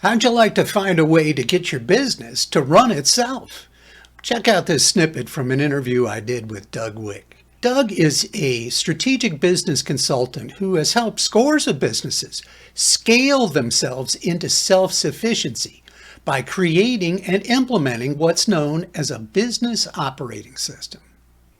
How'd you like to find a way to get your business to run itself? Check out this snippet from an interview I did with Doug Wick. Doug is a strategic business consultant who has helped scores of businesses scale themselves into self-sufficiency by creating and implementing what's known as a business operating system.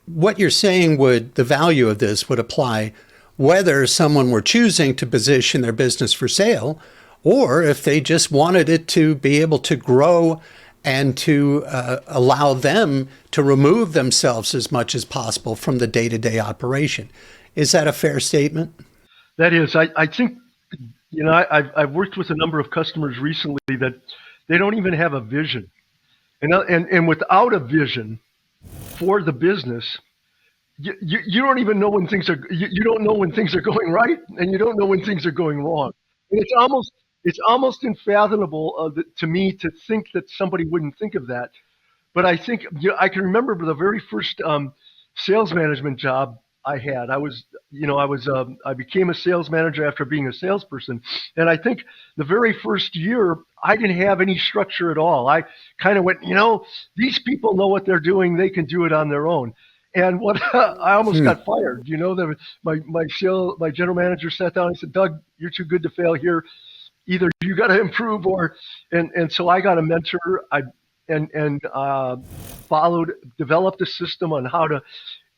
What you're saying the value of this would apply whether someone were choosing to position their business for sale or if they just wanted it to be able to grow and to allow them to remove themselves as much as possible from the day-to-day operation. Is that a fair statement? That is, I think, I've worked with a number of customers recently that they don't even have a vision. And without a vision for the business, you don't even know when things are, you don't know when things are going right, and you don't know when things are going wrong. And it's almost unfathomable to me to think that somebody wouldn't think of that. But I think I can remember the very first sales management job I had. I became a sales manager after being a salesperson, and I think the very first year I didn't have any structure at all. I kind of went, these people know what they're doing; they can do it on their own. And what I almost got fired. My general manager sat down and said, "Doug, you're too good to fail here. Either you got to improve, or," and so I got a mentor. I developed a system on how to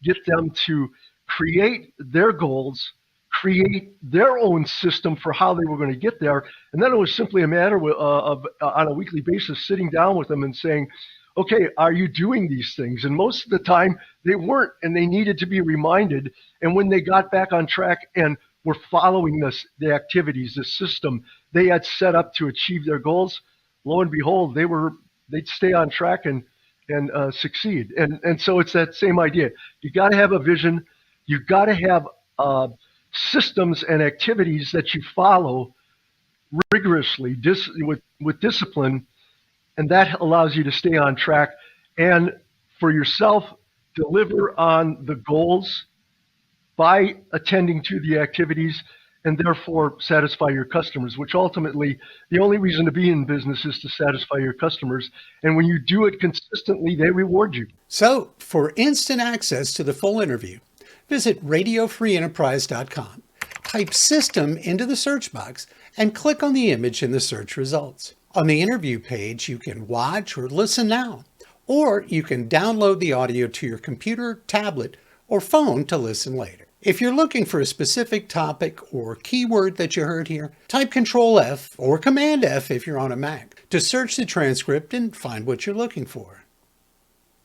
get them to create their goals, create their own system for how they were going to get there, and then it was simply a matter of on a weekly basis sitting down with them and saying, "Okay, are you doing these things?" And most of the time they weren't, and they needed to be reminded. And when they got back on track and were following the activities, the system they had set up to achieve their goals, lo and behold, they'd stay on track and succeed. And so it's that same idea. You got to have a vision. You've got to have systems and activities that you follow rigorously with discipline, and that allows you to stay on track and for yourself deliver on the goals by attending to the activities, and therefore satisfy your customers, which ultimately the only reason to be in business is to satisfy your customers. And when you do it consistently, they reward you. So for instant access to the full interview, visit radiofreeenterprise.com, type system into the search box, and click on the image in the search results. On the interview page, you can watch or listen now, or you can download the audio to your computer, tablet, or phone to listen later. If you're looking for a specific topic or keyword that you heard here, type Control F or Command F if you're on a Mac to search the transcript and find what you're looking for.